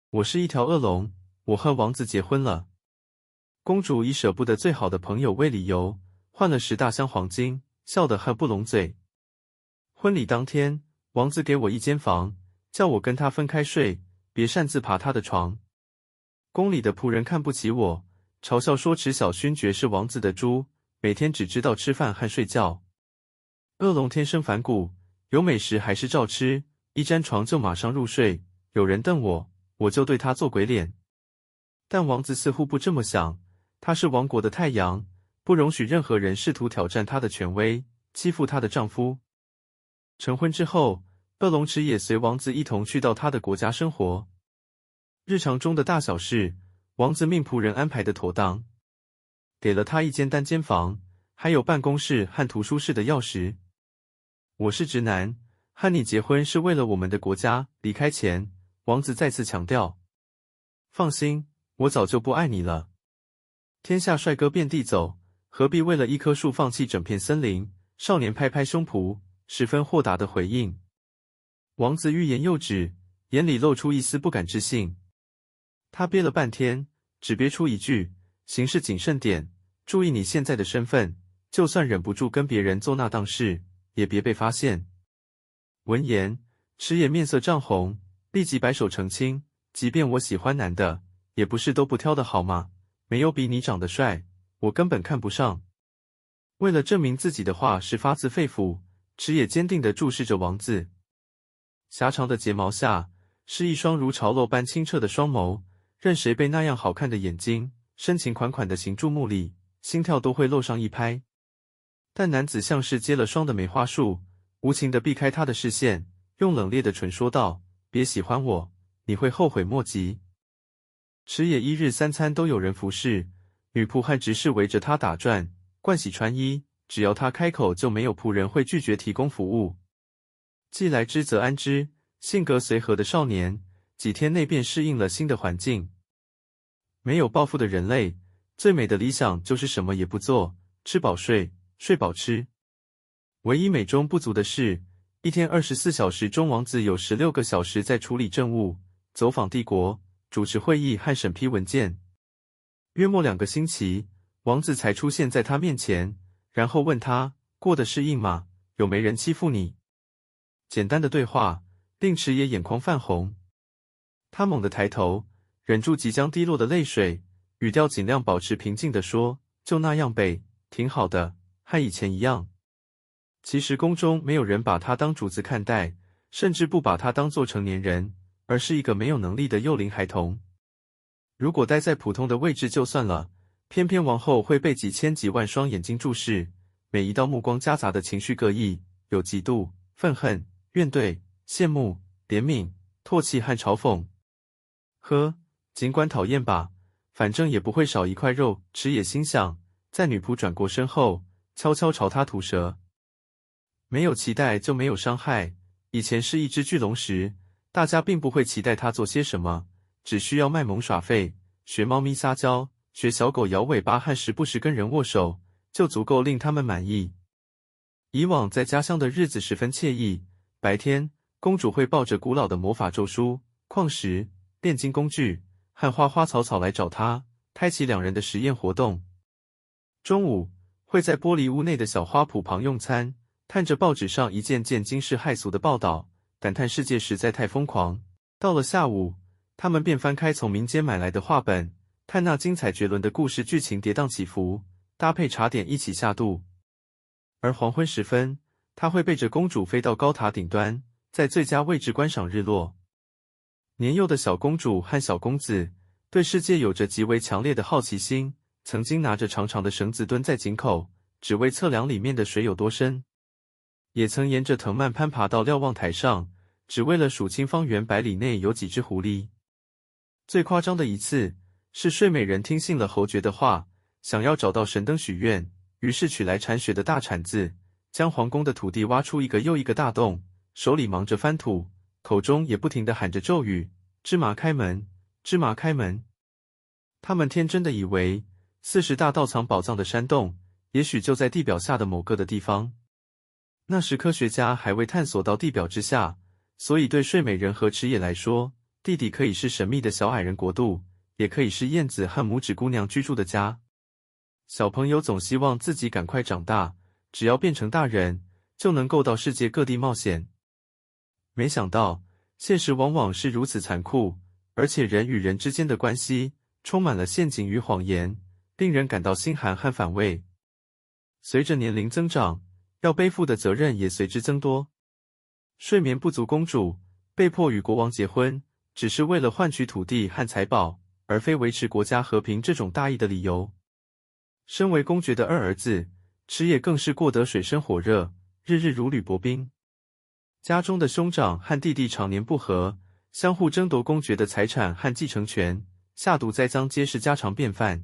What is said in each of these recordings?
我是一条恶龙，我和王子结婚了。公主以舍不得最好的朋友为理由，换了10大箱黄金，笑得合不拢嘴。婚礼当天，王子给我一间房，叫我跟他分开睡，别擅自爬他的床。宫里的仆人看不起我，嘲笑说池小勋爵是王子的猪，每天只知道吃饭和睡觉。恶龙天生反骨，有美食还是照吃，一沾床就马上入睡，有人瞪我，我就对他做鬼脸。但王子似乎不这么想，他是王国的太阳，不容许任何人试图挑战他的权威，欺负他的丈夫。成婚之后，恶龙池也随王子一同去到他的国家生活。日常中的大小事，王子命仆人安排得妥当，给了他一间单间房，还有办公室和图书室的钥匙。我是直男，和你结婚是为了我们的国家。离开前，王子再次强调。放心，我早就不爱你了。天下帅哥遍地走，何必为了一棵树放弃整片森林？少年拍拍胸脯，十分豁达的回应。王子欲言又止，眼里露出一丝不敢置信。他憋了半天，只憋出一句：行事谨慎点，注意你现在的身份，就算忍不住跟别人做那档事，也别被发现。闻言，池野面色涨红，立即摆手澄清：即便我喜欢男的，也不是都不挑的好吗？没有比你长得帅，我根本看不上。为了证明自己的话是发自肺腑，池野坚定地注视着王子。狭长的睫毛下，是一双如潮漏般清澈的双眸，任谁被那样好看的眼睛、深情款款的形注目里，心跳都会漏上一拍。但男子像是接了霜的梅花树，无情地避开他的视线，用冷冽的唇说道：别喜欢我，你会后悔莫及。池野1日3餐都有人服侍，女仆和执事围着他打转，盥洗穿衣，只要他开口就没有仆人会拒绝提供服务。既来之则安之，性格随和的少年，几天内便适应了新的环境。没有抱负的人类，最美的理想就是什么也不做，吃饱睡，睡饱吃。唯一美中不足的是，一天24小时中，王子有16个小时在处理政务，走访帝国，主持会议和审批文件。约莫2个星期，王子才出现在他面前，然后问他：过得适应吗？有没人欺负你？简单的对话令池野眼眶泛红，他猛地抬头，忍住即将滴落的泪水，语调尽量保持平静地说：就那样呗，挺好的，和以前一样。其实宫中没有人把他当主子看待，甚至不把他当作成年人，而是一个没有能力的幼龄孩童。如果待在普通的位置就算了，偏偏王后会被几千几万双眼睛注视，每一道目光夹杂的情绪各异，有嫉妒、愤恨、怨怼、羡慕、怜悯、唾弃和嘲讽。呵，尽管讨厌吧，反正也不会少一块肉。池野心想，在女仆转过身后，悄悄朝他吐舌。没有期待就没有伤害。以前是一只巨龙时，大家并不会期待他做些什么，只需要卖萌耍废，学猫咪撒娇，学小狗摇尾巴和时不时跟人握手，就足够令他们满意。以往在家乡的日子十分惬意，白天，公主会抱着古老的魔法咒书、矿石、炼金工具和花花草草来找他，开启2人的实验活动。中午，会在玻璃屋内的小花圃旁用餐，看着报纸上一件件惊世骇俗的报道，感叹世界实在太疯狂。到了下午，他们便翻开从民间买来的画本，看那精彩绝伦的故事剧情跌宕起伏，搭配茶点一起下肚。而黄昏时分，他会背着公主飞到高塔顶端，在最佳位置观赏日落。年幼的小公主和小公子对世界有着极为强烈的好奇心，曾经拿着长长的绳子蹲在井口，只为测量里面的水有多深。也曾沿着藤蔓攀爬到瞭望台上，只为了数清方圆100里内有几只狐狸。最夸张的一次，是睡美人听信了侯爵的话，想要找到神灯许愿，于是取来铲雪的大铲子，将皇宫的土地挖出一个又一个大洞，手里忙着翻土，口中也不停地喊着咒语：芝麻开门，芝麻开门。他们天真的以为40大盗藏宝藏的山洞，也许就在地表下的某个的地方。那时科学家还未探索到地表之下，所以对睡美人和池野来说，地底可以是神秘的小矮人国度，也可以是燕子和拇指姑娘居住的家。小朋友总希望自己赶快长大，只要变成大人，就能够到世界各地冒险。没想到，现实往往是如此残酷，而且人与人之间的关系充满了陷阱与谎言，令人感到心寒和反胃。随着年龄增长，要背负的责任也随之增多。睡眠不足公主被迫与国王结婚，只是为了换取土地和财宝，而非维持国家和平这种大义的理由。身为公爵的二儿子，池野更是过得水深火热，日日如履薄冰。家中的兄长和弟弟常年不和，相互争夺公爵的财产和继承权，下毒栽赃皆是家常便饭。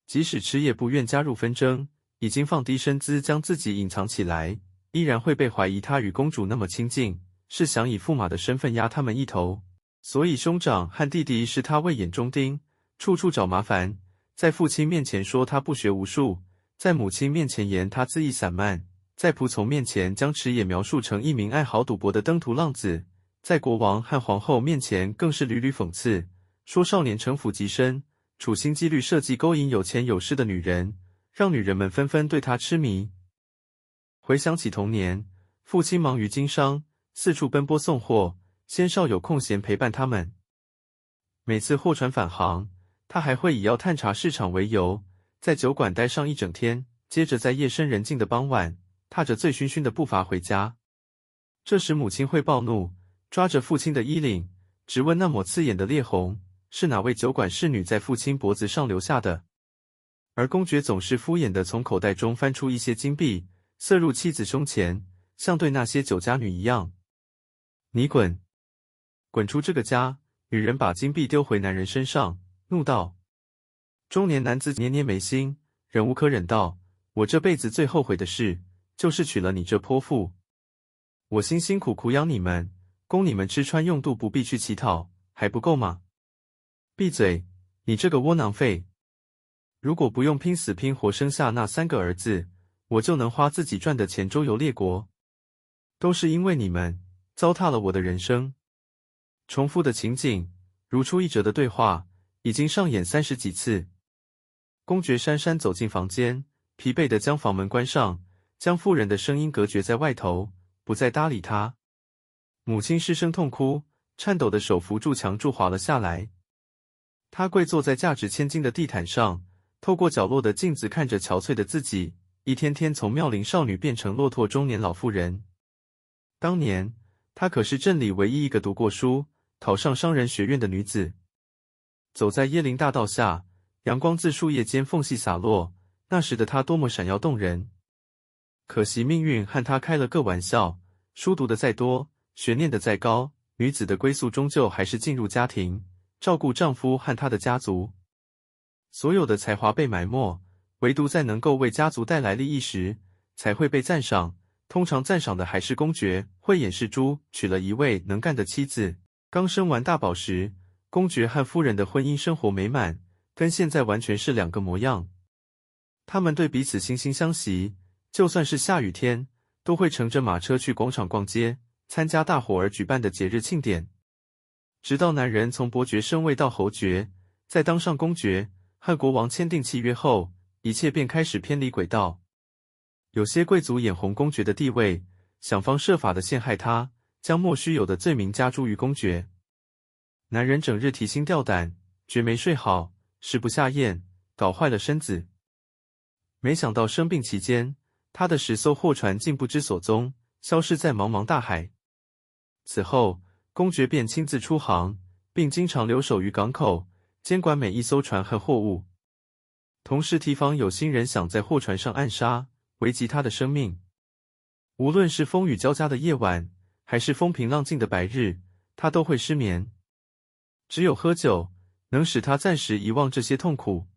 即使池野不愿加入纷争，已经放低身姿将自己隐藏起来，依然会被怀疑他与公主那么亲近，是想以驸马的身份压他们一头。所以兄长和弟弟视他为眼中钉，处处找麻烦。在父亲面前说他不学无术，在母亲面前言他恣意散漫，在仆从面前将池野描述成一名爱好赌博的登徒浪子，在国王和皇后面前更是屡屡讽刺，说少年城府极深，处心积虑设计勾引有钱有势的女人，让女人们纷纷对他痴迷。回想起童年，父亲忙于经商，四处奔波送货，鲜少有空闲陪伴他们。每次货船返航，他还会以要探查市场为由，在酒馆待上一整天，接着在夜深人静的傍晚，踏着醉醺醺的步伐回家。这时母亲会暴怒，抓着父亲的衣领，直问那抹刺眼的裂红是哪位酒馆侍女在父亲脖子上留下的。而公爵总是敷衍地从口袋中翻出一些金币，塞入妻子胸前，像对那些酒家女一样。你滚！滚出这个家！女人把金币丢回男人身上，怒道。中年男子捏捏眉心，忍无可忍道：我这辈子最后悔的事，就是娶了你这泼妇。我辛辛苦苦养你们，供你们吃穿用度，不必去乞讨，还不够吗？闭嘴，你这个窝囊废！如果不用拼死拼活生下那3个儿子，我就能花自己赚的钱周游列国。都是因为你们，糟蹋了我的人生。重复的情景，如出一辙的对话，已经上演30几次。公爵姗姗走进房间，疲惫地将房门关上，将妇人的声音隔绝在外头，不再搭理他。母亲失声痛哭，颤抖的手扶住墙柱滑了下来。她跪坐在价值千金的地毯上，透过角落的镜子看着憔悴的自己，一天天从妙龄少女变成落拓中年老妇人。当年，她可是镇里唯一一个读过书、考上商人学院的女子。走在椰林大道下，阳光自树叶间缝隙洒落，那时的她多么闪耀动人。可惜命运和她开了个玩笑，书读的再多，学念的再高，女子的归宿终究还是进入家庭，照顾丈夫和她的家族。所有的才华被埋没，唯独在能够为家族带来利益时，才会被赞赏。通常赞赏的还是公爵慧眼识珠，娶了一位能干的妻子。刚生完大宝时，公爵和夫人的婚姻生活美满，跟现在完全是2个模样。他们对彼此惺惺相惜，就算是下雨天，都会乘着马车去广场逛街，参加大伙儿举办的节日庆典。直到男人从伯爵升位到侯爵，再当上公爵，和国王签订契约后，一切便开始偏离轨道。有些贵族眼红公爵的地位，想方设法地陷害他，将莫须有的罪名加诸于公爵。男人整日提心吊胆，绝没睡好，食不下咽，搞坏了身子。没想到生病期间，他的10艘货船竟不知所踪，消失在茫茫大海。此后，公爵便亲自出航，并经常留守于港口，监管每一艘船和货物，同时提防有心人想在货船上暗杀，危及他的生命。无论是风雨交加的夜晚，还是风平浪静的白日，他都会失眠。只有喝酒，能使他暂时遗忘这些痛苦。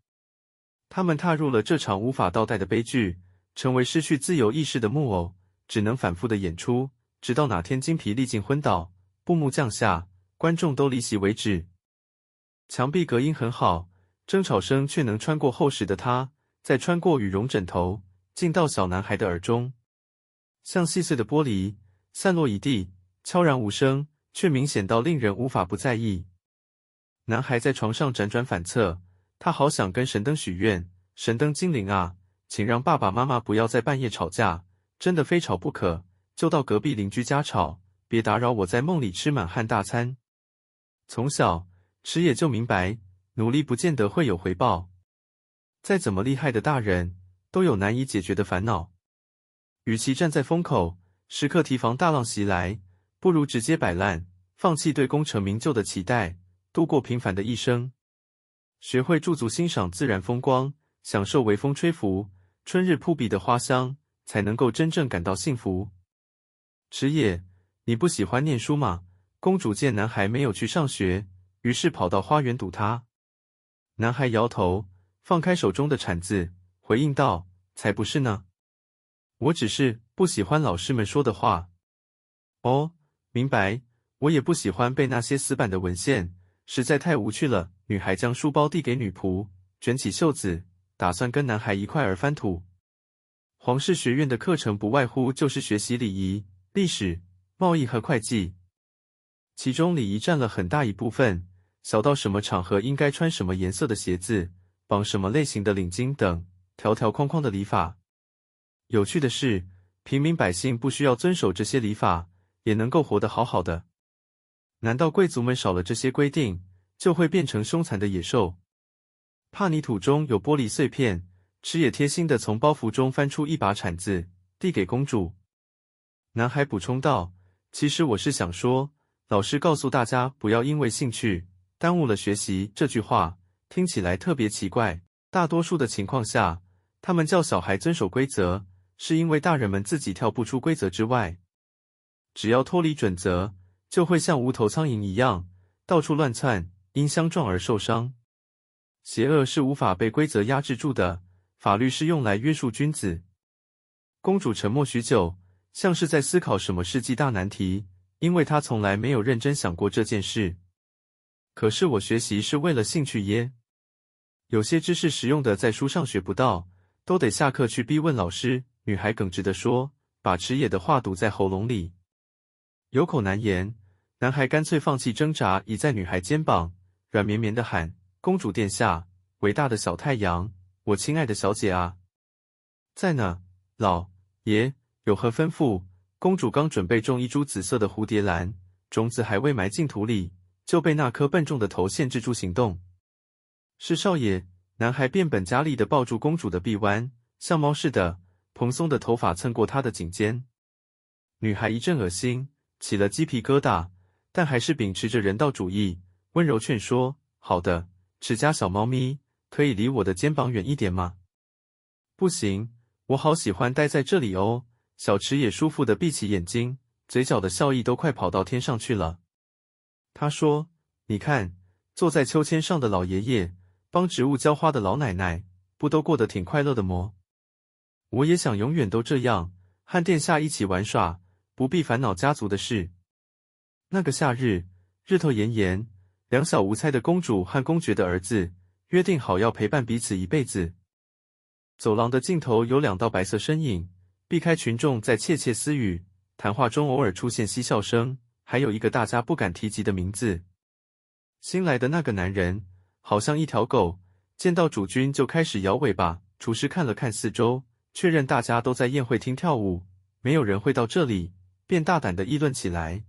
他们踏入了这场无法倒带的悲剧，成为失去自由意识的木偶，只能反复的演出，直到哪天精疲力尽昏倒，布幕降下，观众都离席为止。墙壁隔音很好，争吵声却能穿过厚实的它，再穿过羽绒枕头，进到小男孩的耳中，像细碎的玻璃，散落一地，悄然无声，却明显到令人无法不在意。男孩在床上辗转反侧，他好想跟神灯许愿，神灯精灵啊，请让爸爸妈妈不要在半夜吵架，真的非吵不可，就到隔壁邻居家吵，别打扰我在梦里吃满汉大餐。从小，迟野就明白，努力不见得会有回报。再怎么厉害的大人，都有难以解决的烦恼。与其站在风口，时刻提防大浪袭来，不如直接摆烂，放弃对功成名就的期待，度过平凡的一生。学会驻足欣赏自然风光，享受微风吹拂、春日扑鼻的花香，才能够真正感到幸福。迟野，你不喜欢念书吗？公主见男孩没有去上学，于是跑到花园堵他。男孩摇头，放开手中的铲子，回应道：“才不是呢，我只是不喜欢老师们说的话。”哦，明白，我也不喜欢背那些死板的文献，实在太无趣了。女孩将书包递给女仆，卷起袖子，打算跟男孩一块儿翻土。皇室学院的课程不外乎就是学习礼仪、历史、贸易和会计，其中礼仪占了很大一部分，小到什么场合应该穿什么颜色的鞋子，绑什么类型的领巾等，条条框框的礼法。有趣的是，平民百姓不需要遵守这些礼法，也能够活得好好的。难道贵族们少了这些规定，就会变成凶残的野兽？怕泥土中有玻璃碎片，迟野贴心地从包袱中翻出一把铲子，递给公主。男孩补充道：“其实我是想说，老师告诉大家不要因为兴趣耽误了学习，这句话听起来特别奇怪。大多数的情况下，他们叫小孩遵守规则，是因为大人们自己跳不出规则之外。只要脱离准则，就会像无头苍蝇一样，到处乱窜，因相撞而受伤。邪恶是无法被规则压制住的，法律是用来约束君子。”公主沉默许久，像是在思考什么世纪大难题，因为她从来没有认真想过这件事。可是我学习是为了兴趣耶。有些知识实用的在书上学不到，都得下课去逼问老师。女孩耿直地说，把迟野的话堵在喉咙里。有口难言，男孩干脆放弃挣扎，倚在女孩肩膀，软绵绵地喊：“公主殿下，伟大的小太阳，我亲爱的小姐啊，在呢，老爷有何吩咐？”公主刚准备种一株紫色的蝴蝶兰，种子还未埋进土里，就被那颗笨重的头限制住行动。是少爷。男孩变本加厉地抱住公主的臂弯，像猫似的，蓬松的头发蹭过她的颈肩。女孩一阵恶心，起了鸡皮疙瘩，但还是秉持着人道主义，温柔劝说：“好的，迟家小猫咪，可以离我的肩膀远一点吗？”“不行，我好喜欢待在这里哦。”小迟也舒服地闭起眼睛，嘴角的笑意都快跑到天上去了。他说：“你看，坐在秋千上的老爷爷，帮植物浇花的老奶奶，不都过得挺快乐的么？我也想永远都这样，和殿下一起玩耍，不必烦恼家族的事。”那个夏日，日头炎炎，两小无猜的公主和公爵的儿子约定好要陪伴彼此一辈子。走廊的尽头有两道白色身影，避开群众在窃窃私语，谈话中偶尔出现嬉笑声，还有一个大家不敢提及的名字。新来的那个男人好像一条狗，见到主君就开始摇尾巴。厨师看了看四周，确认大家都在宴会厅跳舞，没有人会到这里，便大胆地议论起来。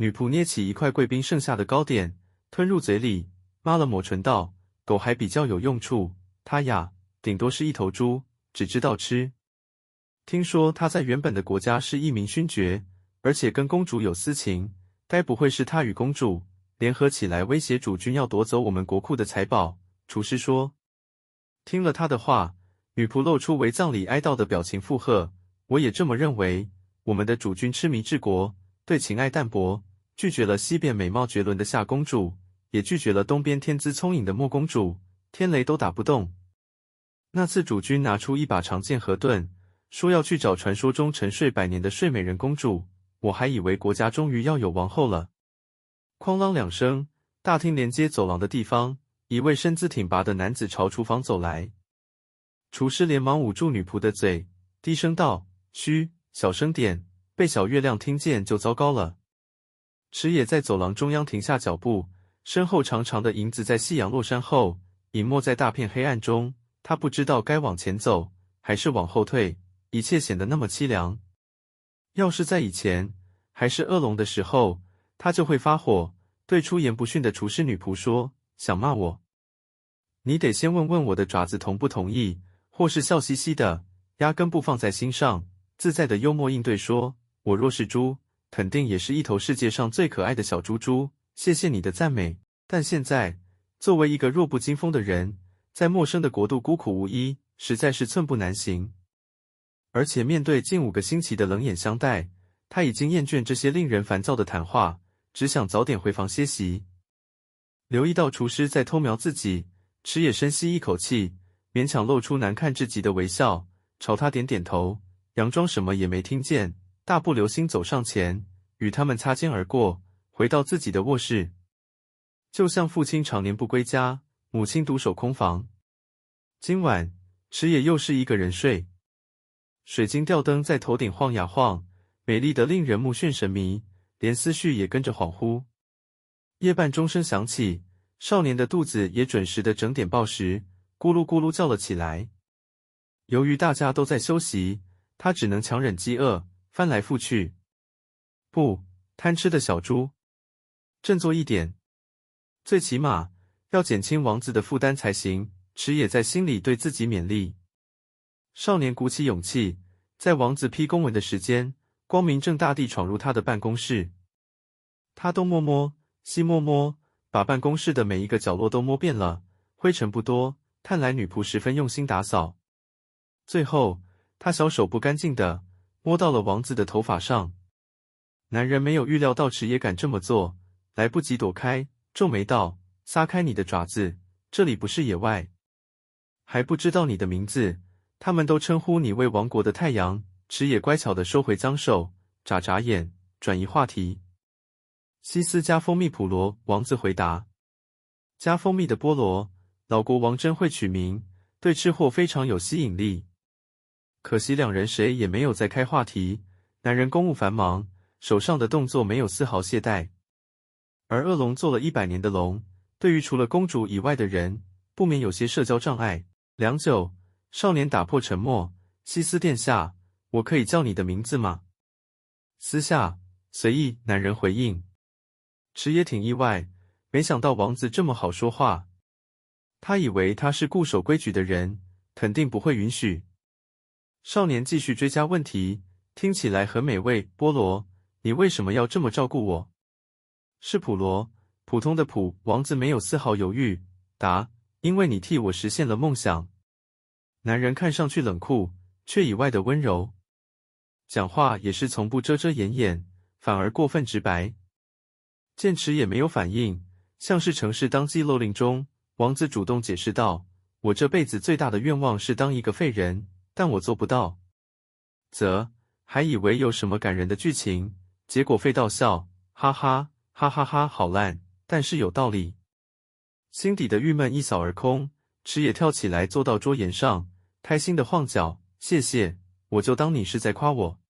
女仆捏起一块贵宾剩下的糕点，吞入嘴里，抹了抹唇道：“狗还比较有用处，它呀，顶多是一头猪，只知道吃。听说他在原本的国家是一名勋爵，而且跟公主有私情，该不会是他与公主联合起来威胁主君要夺走我们国库的财宝？”厨师说。听了他的话，女仆露出为葬礼哀悼的表情附和：“我也这么认为。我们的主君痴迷治国，对情爱淡薄，拒绝了西边美貌绝伦的夏公主，也拒绝了东边天资聪颖的莫公主，天雷都打不动。那次主君拿出一把长剑和盾，说要去找传说中沉睡百年的睡美人公主，我还以为国家终于要有王后了。”哐啷两声，大厅连接走廊的地方，一位身姿挺拔的男子朝厨房走来。厨师连忙捂住女仆的嘴，低声道：“嘘，小声点，被小月亮听见就糟糕了。”池野在走廊中央停下脚步，身后长长的影子在夕阳落山后，隐没在大片黑暗中。他不知道该往前走，还是往后退，一切显得那么凄凉。要是在以前，还是恶龙的时候，他就会发火，对出言不逊的厨师女仆说：“想骂我，你得先问问我的爪子同不同意。”或是笑嘻嘻的，压根不放在心上，自在的幽默应对说：“我若是猪，肯定也是一头世界上最可爱的小猪猪，谢谢你的赞美。但现在，作为一个弱不禁风的人，在陌生的国度孤苦无依，实在是寸步难行。而且面对近5个星期的冷眼相待，他已经厌倦这些令人烦躁的谈话，只想早点回房歇息。”留意到厨师在偷瞄自己，池野深吸一口气，勉强露出难看至极的微笑，朝他点点头，佯装什么也没听见，大步流星走上前，与他们擦肩而过，回到自己的卧室。就像父亲常年不归家，母亲独守空房。今晚，池野又是一个人睡。水晶吊灯在头顶晃呀晃，美丽得令人目眩神迷，连思绪也跟着恍惚。夜半钟声响起，少年的肚子也准时的整点报时，咕噜咕噜叫了起来。由于大家都在休息，他只能强忍饥饿，翻来覆去。不，贪吃的小猪，振作一点，最起码要减轻王子的负担才行。池野在心里对自己勉励。少年鼓起勇气，在王子批公文的时间，光明正大地闯入他的办公室。他东摸摸，西摸摸，把办公室的每一个角落都摸遍了，灰尘不多，看来女仆十分用心打扫。最后，他小手不干净的摸到了王子的头发上。男人没有预料到池野敢这么做，来不及躲开，皱眉道：“撒开你的爪子，这里不是野外。还不知道你的名字，他们都称呼你为王国的太阳。”池野乖巧地收回脏手，眨眨眼，转移话题。西斯加蜂蜜普罗，王子回答。加蜂蜜的菠萝，老国王真会取名，对吃货非常有吸引力。可惜两人谁也没有再开话题，男人公务繁忙，手上的动作没有丝毫懈怠。而恶龙做了100年的龙，对于除了公主以外的人，不免有些社交障碍。良久，少年打破沉默：“西斯殿下，我可以叫你的名字吗？”“私下，随意。”男人回应。池野挺意外，没想到王子这么好说话。他以为他是固守规矩的人，肯定不会允许。少年继续追加问题：“听起来很美味，菠萝，你为什么要这么照顾我？”“是普罗，普通的普。”王子没有丝毫犹豫，答：“因为你替我实现了梦想。”男人看上去冷酷，却意外的温柔，讲话也是从不遮遮掩掩，反而过分直白。见池也没有反应，像是城市当机漏令中，王子主动解释道：“我这辈子最大的愿望是当一个废人，但我做不到。”还以为有什么感人的剧情，结果废到笑，哈哈哈哈哈，好烂，但是有道理。心底的郁闷一扫而空，池也跳起来坐到桌沿上，开心的晃脚：“谢谢，我就当你是在夸我。”